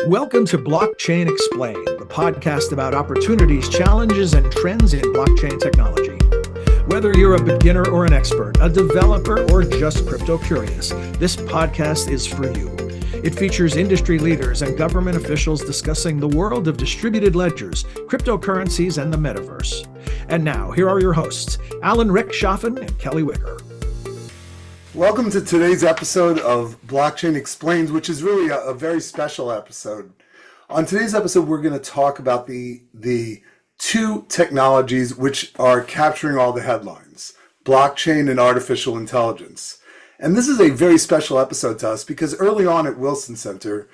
Welcome to Blockchain Explained, the podcast about opportunities, challenges, and trends in blockchain technology. Whether you're a beginner or an expert, a developer, or just crypto curious, this podcast is for you. It features industry leaders and government officials discussing the world of distributed ledgers, cryptocurrencies, and the metaverse. And now, here are your hosts, Alan Rechtschaffen and Kelly Wicker. Welcome to today's episode of Blockchain Explained, which is really a very special episode. On today's episode, we're going to talk about the two technologies which are capturing all the headlines, blockchain and artificial intelligence. And this is a very special episode to us because early on at Wilson Center,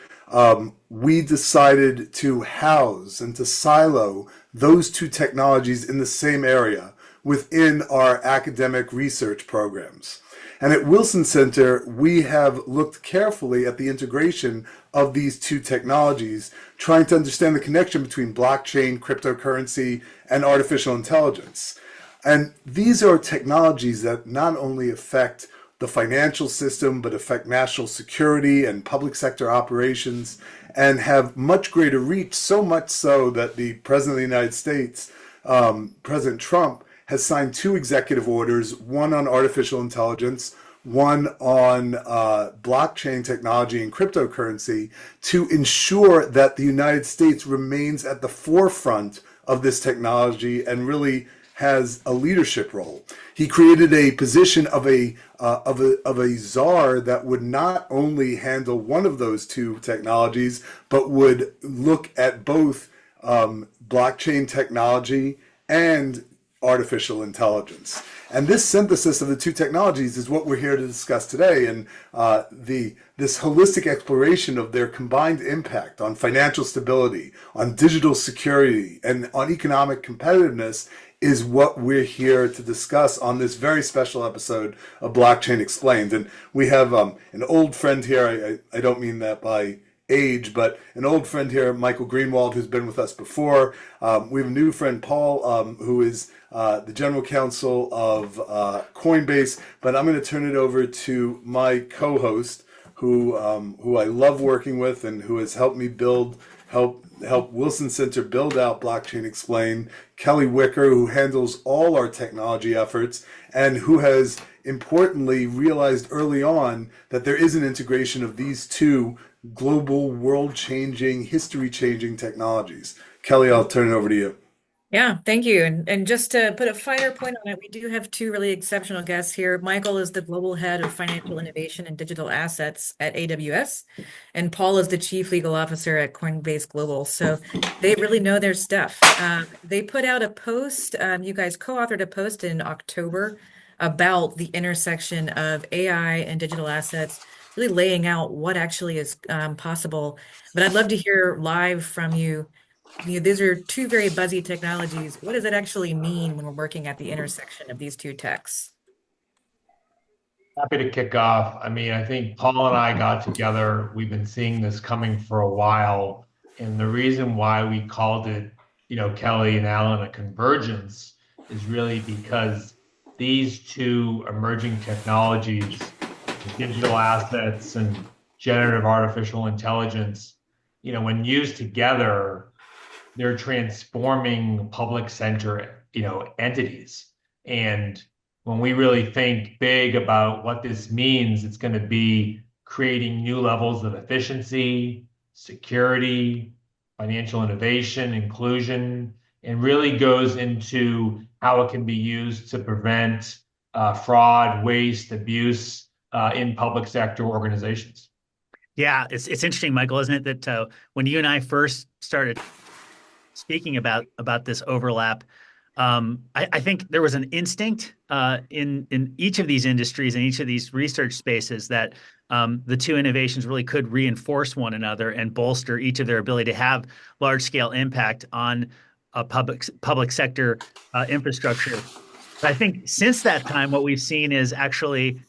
we decided to house and to silo those two technologies in the same area within our academic research programs. And at Wilson Center, we have looked carefully at the integration of these two technologies, trying to understand the connection between blockchain, cryptocurrency, and artificial intelligence. And these are technologies that not only affect the financial system, but affect national security and public sector operations, and have much greater reach, so much so that the President of the United States, President Trump, has signed two executive orders, one on artificial intelligence, one on blockchain technology and cryptocurrency, to ensure that the United States remains at the forefront of this technology and really has a leadership role. He created a position of a czar that would not only handle one of those two technologies, but would look at both blockchain technology and artificial intelligence. And this synthesis of the two technologies is what we're here to discuss today. And this holistic exploration of their combined impact on financial stability, on digital security, and on economic competitiveness is what we're here to discuss on this very special episode of Blockchain Explained. And we have an old friend here. I don't mean that by age, but an old friend here, Michael Greenwald, who's been with us before. We have a new friend, Paul, who is the general counsel of Coinbase. But I'm going to turn it over to my co-host, who I love working with and who has helped me help Wilson Center build out Blockchain Explained, Kelly Wicker, who handles all our technology efforts and who has importantly realized early on that there is an integration of these two global, world-changing, history-changing technologies. Kelly, I'll turn it over to you. Yeah, thank you. And just to put a finer point on it, we do have two really exceptional guests here. Michael is the global head of financial innovation and digital assets at AWS, and Paul is the chief legal officer at Coinbase Global. So they really know their stuff. They put out a post, you guys co-authored a post in October about the intersection of AI and digital assets, really laying out what actually is possible. But I'd love to hear live from you. These are two very buzzy technologies. What does it actually mean when we're working at the intersection of these two techs? Happy to kick off. I mean, I think Paul and I got together. We've been seeing this coming for a while. And the reason why we called it, Kelly and Alan, a convergence is really because these two emerging technologies, digital assets and generative artificial intelligence, when used together, they're transforming public sector, entities. And when we really think big about what this means, it's going to be creating new levels of efficiency, security, financial innovation, inclusion, and really goes into how it can be used to prevent fraud, waste, abuse in public sector organizations. Yeah, it's interesting, Michael, isn't it, that when you and I first started speaking about this overlap, I think there was an instinct in each of these industries and each of these research spaces that the two innovations really could reinforce one another and bolster each of their ability to have large-scale impact on public sector infrastructure. But I think since that time, what we've seen is actually,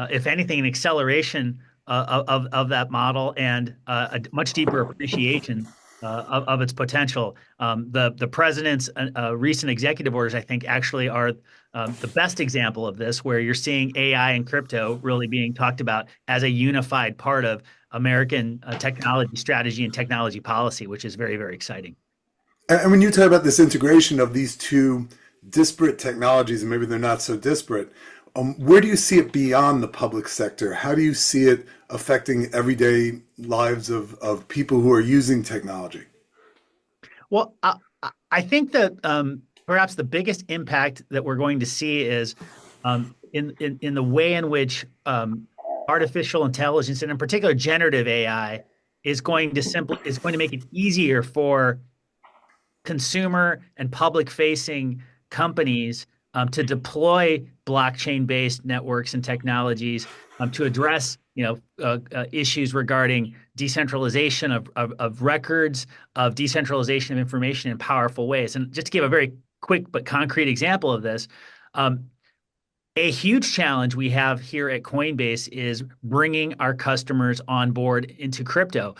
if anything, an acceleration of that model and a much deeper appreciation of its potential. The president's recent executive orders, I think, actually are the best example of this, where you're seeing AI and crypto really being talked about as a unified part of American technology strategy and technology policy, which is very, very exciting. And when you talk about this integration of these two disparate technologies, and maybe they're not so disparate, where do you see it beyond the public sector? How do you see it affecting everyday lives of people who are using technology? Well, I think that perhaps the biggest impact that we're going to see is in the way in which artificial intelligence, and in particular generative AI, is going to make it easier for consumer and public-facing companies to deploy blockchain-based networks and technologies to address, issues regarding decentralization of records, of decentralization of information in powerful ways. And just to give a very quick but concrete example of this, a huge challenge we have here at Coinbase is bringing our customers on board into crypto,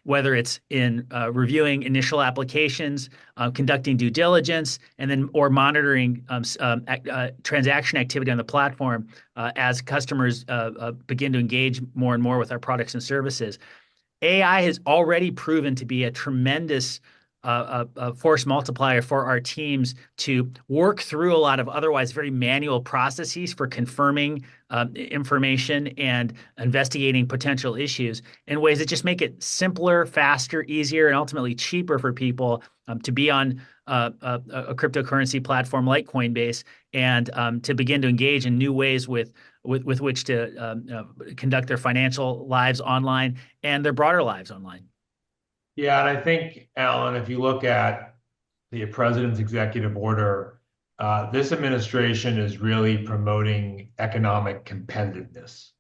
whether it's in reviewing initial applications, conducting due diligence, and then or monitoring transaction activity on the platform as customers begin to engage more and more with our products and services. AI has already proven to be a tremendous force multiplier for our teams to work through a lot of otherwise very manual processes for confirming information and investigating potential issues in ways that just make it simpler, faster, easier, and ultimately cheaper for people to be on a cryptocurrency platform like Coinbase and to begin to engage in new ways with which to conduct their financial lives online and their broader lives online. Yeah, and I think, Alan, if you look at the president's executive order, this administration is really promoting economic competitiveness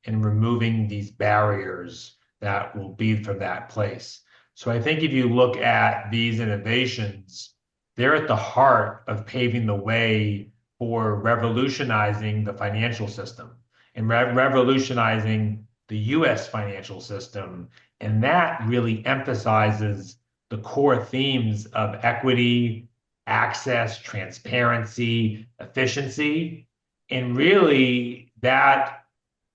and removing these barriers that will be from that place. So I think if you look at these innovations, they're at the heart of paving the way for revolutionizing the financial system and revolutionizing the U.S. financial system. And that really emphasizes the core themes of equity, access, transparency, efficiency. And really, that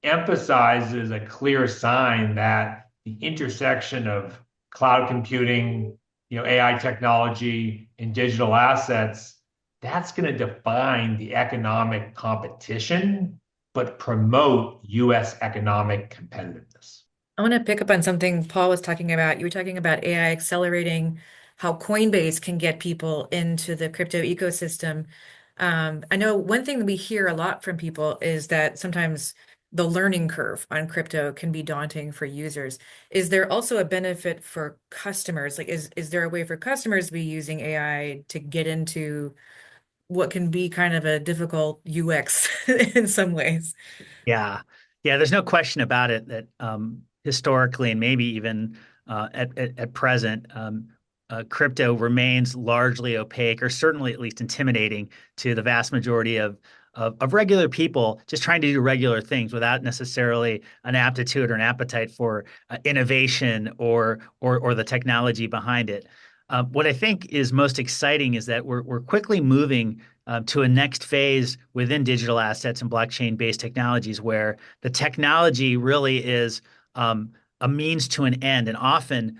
emphasizes a clear sign that the intersection of cloud computing, AI technology, and digital assets, that's going to define the economic competition, but promote U.S. economic competitiveness. I want to pick up on something Paul was talking about. You were talking about AI accelerating how Coinbase can get people into the crypto ecosystem. I know one thing that we hear a lot from people is that sometimes the learning curve on crypto can be daunting for users. Is there also a benefit for customers? Like, is there a way for customers to be using AI to get into what can be kind of a difficult UX in some ways? Yeah, there's no question about it that historically and maybe even at present, crypto remains largely opaque, or certainly at least intimidating to the vast majority of regular people just trying to do regular things without necessarily an aptitude or an appetite for innovation or the technology behind it. What I think is most exciting is that we're quickly moving to a next phase within digital assets and blockchain-based technologies, where the technology really is a means to an end, and often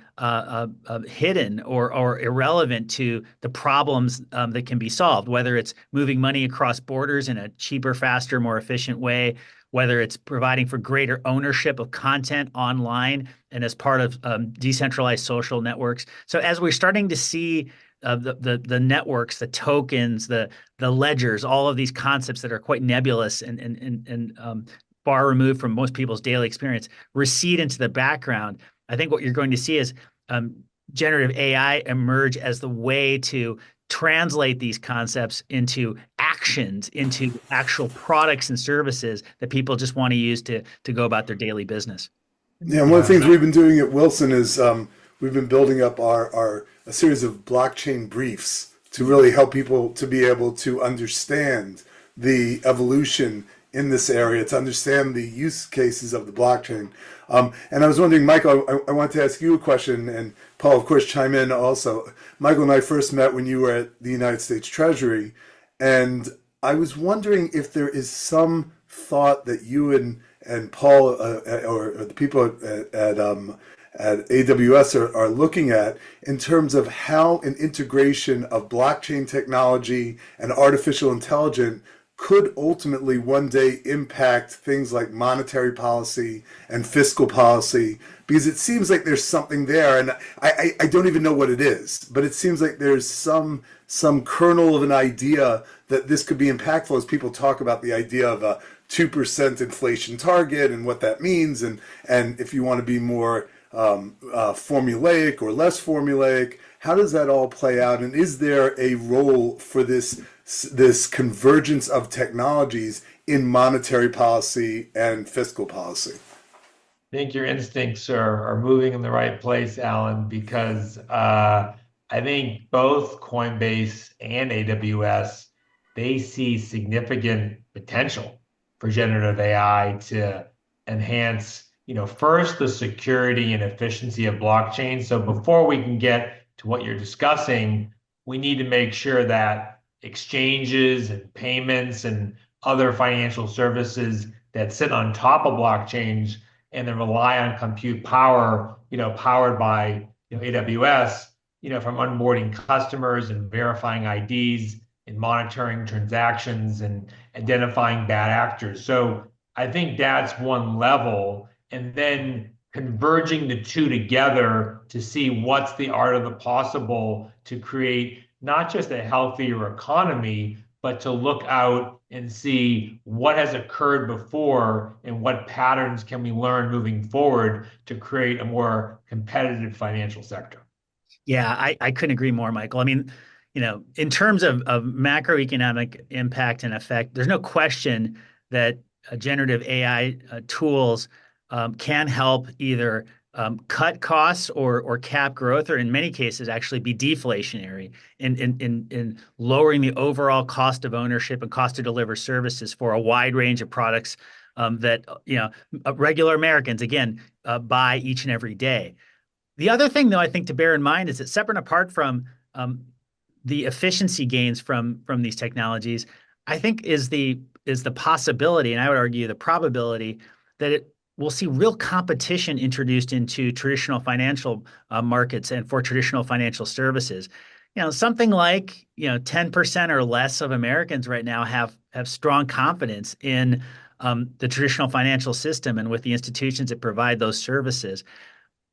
hidden or irrelevant to the problems that can be solved, whether it's moving money across borders in a cheaper, faster, more efficient way, whether it's providing for greater ownership of content online and as part of decentralized social networks. So as we're starting to see the networks, the tokens, the ledgers, all of these concepts that are quite nebulous and far removed from most people's daily experience recede into the background, I think what you're going to see is generative AI emerge as the way to translate these concepts into actions, into actual products and services that people just want to use to go about their daily business. Yeah, and one of the things we've been doing at Wilson is we've been building up a series of blockchain briefs to really help people to be able to understand the evolution in this area, to understand the use cases of the blockchain. And I was wondering, Michael, I wanted to ask you a question, and Paul, of course, chime in also. Michael and I first met when you were at the United States Treasury, And I was wondering if there is some thought that you and Paul or the people at AWS are looking at in terms of how an integration of blockchain technology and artificial intelligence could ultimately one day impact things like monetary policy and fiscal policy, because it seems like there's something there, and I don't even know what it is, but it seems like there's some kernel of an idea that this could be impactful as people talk about the idea of a 2% inflation target and what that means, and if you want to be more formulaic or less formulaic, how does that all play out? And is there a role for this convergence of technologies in monetary policy and fiscal policy? I think your instincts are moving in the right place, Alan, because I think both Coinbase and AWS, they see significant potential for generative AI to enhance, first the security and efficiency of blockchain. So before we can get to what you're discussing, we need to make sure that exchanges and payments and other financial services that sit on top of blockchains and then rely on compute power, powered by AWS, from onboarding customers and verifying IDs and monitoring transactions and identifying bad actors. So I think that's one level. And then converging the two together to see what's the art of the possible to create not just a healthier economy, but to look out and see what has occurred before and what patterns can we learn moving forward to create a more competitive financial sector. Yeah, I couldn't agree more, Michael. I mean, in terms of macroeconomic impact and effect, there's no question that generative AI tools can help either cut costs or cap growth, or in many cases actually be deflationary in lowering the overall cost of ownership and cost to deliver services for a wide range of products that regular Americans again buy each and every day. The other thing, though, I think to bear in mind is that separate and apart from the efficiency gains from these technologies, I think is the possibility, and I would argue the probability, that we'll see real competition introduced into traditional financial markets and for traditional financial services. Something like 10% or less of Americans right now have strong confidence in the traditional financial system and with the institutions that provide those services.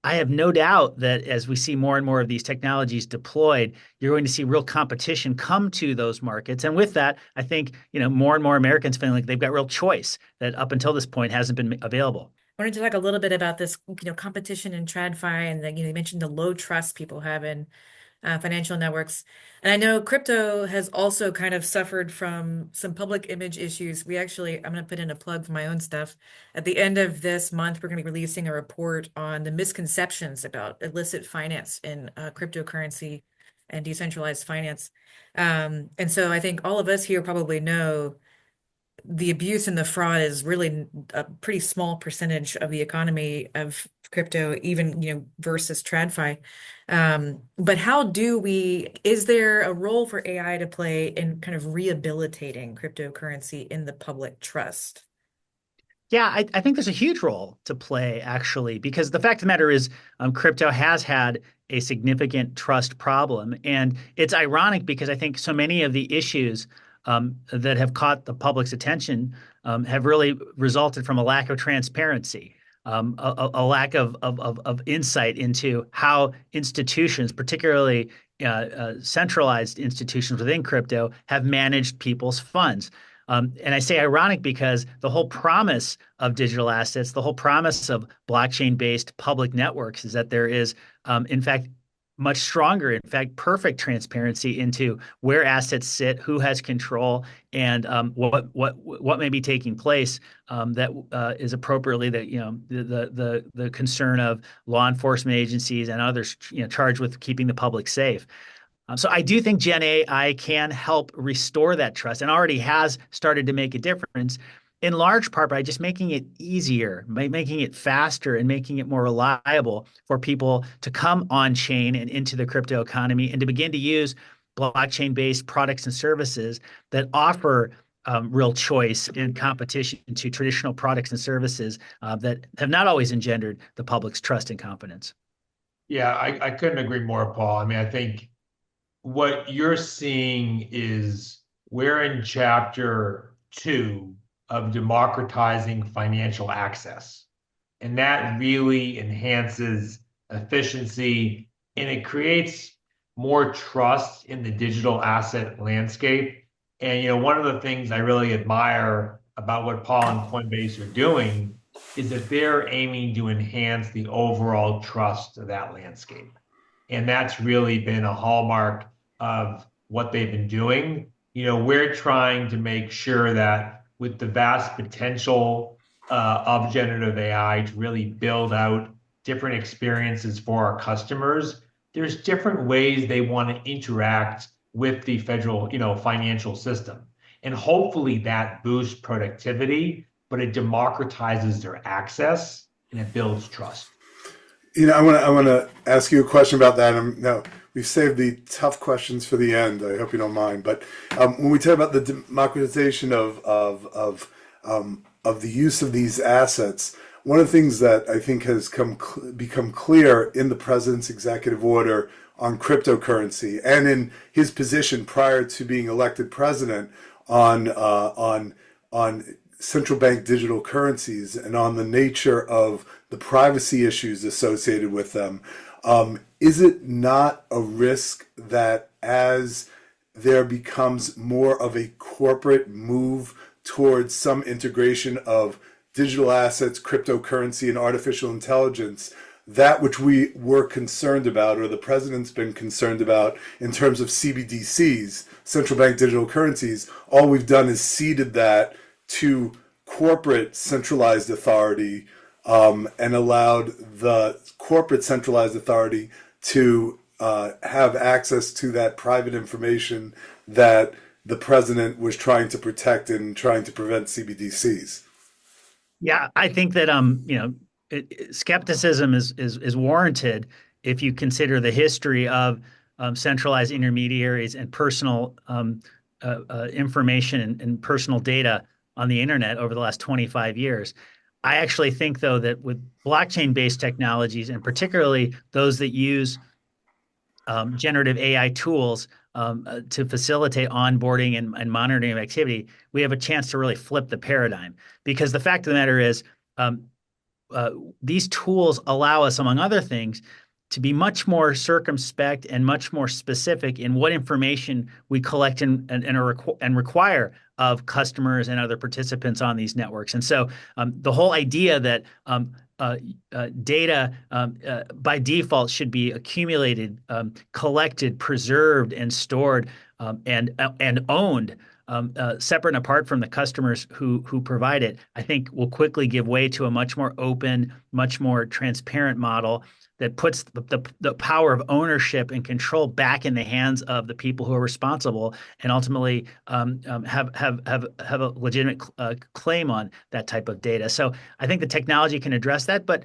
I have no doubt that as we see more and more of these technologies deployed, you're going to see real competition come to those markets. And with that, I think, more and more Americans feeling like they've got real choice that up until this point hasn't been available. I wanted to talk a little bit about this, competition in TradFi, and you mentioned the low trust people have in financial networks. And I know crypto has also kind of suffered from some public image issues. I'm going to put in a plug for my own stuff. At the end of this month, we're going to be releasing a report on the misconceptions about illicit finance in cryptocurrency and decentralized finance. And so I think all of us here probably know the abuse and the fraud is really a pretty small percentage of the economy of crypto, even, versus TradFi. But is there a role for AI to play in kind of rehabilitating cryptocurrency in the public trust? Yeah, I think there's a huge role to play, actually, because the fact of the matter is crypto has had a significant trust problem. And it's ironic because I think so many of the issues that have caught the public's attention have really resulted from a lack of transparency, a lack of insight into how institutions, particularly centralized institutions within crypto, have managed people's funds. And I say ironic because the whole promise of digital assets, the whole promise of blockchain-based public networks is that there is, in fact, much stronger, in fact, perfect transparency into where assets sit, who has control, and what may be taking place that is appropriately the concern of law enforcement agencies and others charged with keeping the public safe. So I do think Gen AI can help restore that trust and already has started to make a difference, in large part by just making it easier, by making it faster and making it more reliable for people to come on chain and into the crypto economy and to begin to use blockchain-based products and services that offer real choice and competition to traditional products and services that have not always engendered the public's trust and confidence. Yeah, I couldn't agree more, Paul. I mean, I think what you're seeing is we're in chapter 2 of democratizing financial access. And that really enhances efficiency and it creates more trust in the digital asset landscape. And one of the things I really admire about what Paul and Coinbase are doing is that they're aiming to enhance the overall trust of that landscape. And that's really been a hallmark of what they've been doing. We're trying to make sure that with the vast potential of generative AI to really build out different experiences for our customers, there's different ways they want to interact with the federal, financial system. And hopefully that boosts productivity, but it democratizes their access and it builds trust. I want to ask you a question about that. No, we've saved the tough questions for the end. I hope you don't mind. But when we talk about the democratization of the use of these assets, one of the things that I think has become clear in the president's executive order on cryptocurrency and in his position prior to being elected president on central bank digital currencies and on the nature of the privacy issues associated with them. Is it not a risk that as there becomes more of a corporate move towards some integration of digital assets, cryptocurrency, and artificial intelligence, that which we were concerned about, or the president's been concerned about in terms of CBDCs, central bank digital currencies, all we've done is ceded that to corporate centralized authority and allowed the corporate centralized authority to have access to that private information that the president was trying to protect and trying to prevent CBDCs. Yeah, I think that skepticism is warranted if you consider the history of centralized intermediaries and personal information and personal data on the internet over the last 25 years. I actually think, though, that with blockchain-based technologies, and particularly those that use generative AI tools to facilitate onboarding and monitoring of activity, we have a chance to really flip the paradigm. Because the fact of the matter is, these tools allow us, among other things, to be much more circumspect and much more specific in what information we collect and require of customers and other participants on these networks. And so the whole idea that data by default should be accumulated, collected, preserved, and stored and owned separate and apart from the customers who provide it, I think will quickly give way to a much more open, much more transparent model that puts the power of ownership and control back in the hands of the people who are responsible and ultimately have a legitimate claim on that type of data. So I think the technology can address that. But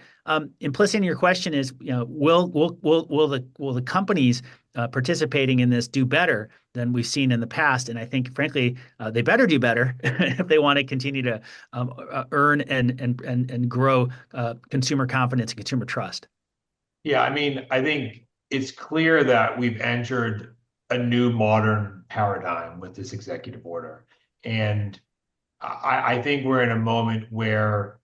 implicit in your question is, will the companies participating in this do better than we've seen in the past? And I think, frankly, they better do better if they want to continue to earn and grow consumer confidence and consumer trust. Yeah, I mean, I think it's clear that we've entered a new modern paradigm with this executive order. And I think we're in a moment where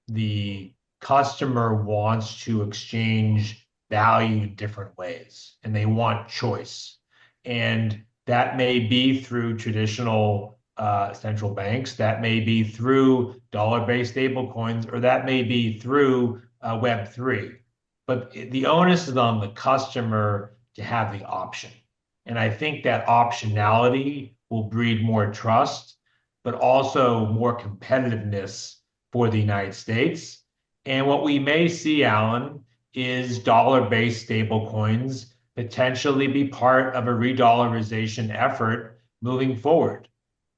the customer wants to exchange value in different ways, and they want choice. And that may be through traditional central banks, that may be through dollar-based stablecoins, or that may be through Web3. But the onus is on the customer to have the option. And I think that optionality will breed more trust, but also more competitiveness for the United States. And what we may see, Alan, is dollar-based stablecoins potentially be part of a re-dollarization effort moving forward.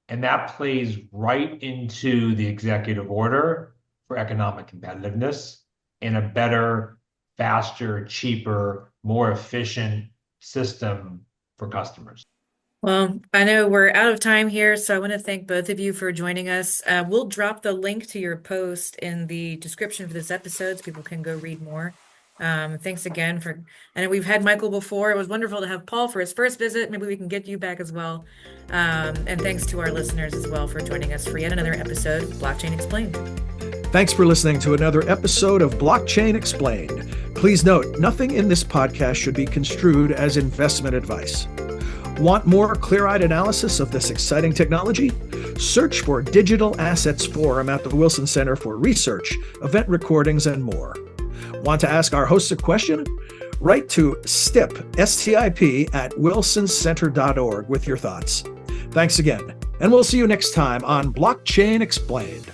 And that plays right into the executive order for economic competitiveness and a better, faster, cheaper, more efficient system for customers. Well, I know we're out of time here, so I want to thank both of you for joining us. We'll drop the link to your post in the description for this episode so people can go read more. Thanks again I know we've had Michael before. It was wonderful to have Paul for his first visit. Maybe we can get you back as well. And thanks to our listeners as well for joining us for yet another episode of Blockchain Explained. Thanks for listening to another episode of Blockchain Explained. Please note, nothing in this podcast should be construed as investment advice. Want more clear-eyed analysis of this exciting technology? Search for Digital Assets Forum at the Wilson Center for research, event recordings, and more. Want to ask our hosts a question? Write to STIP, S-T-I-P, at wilsoncenter.org with your thoughts. Thanks again, and we'll see you next time on Blockchain Explained.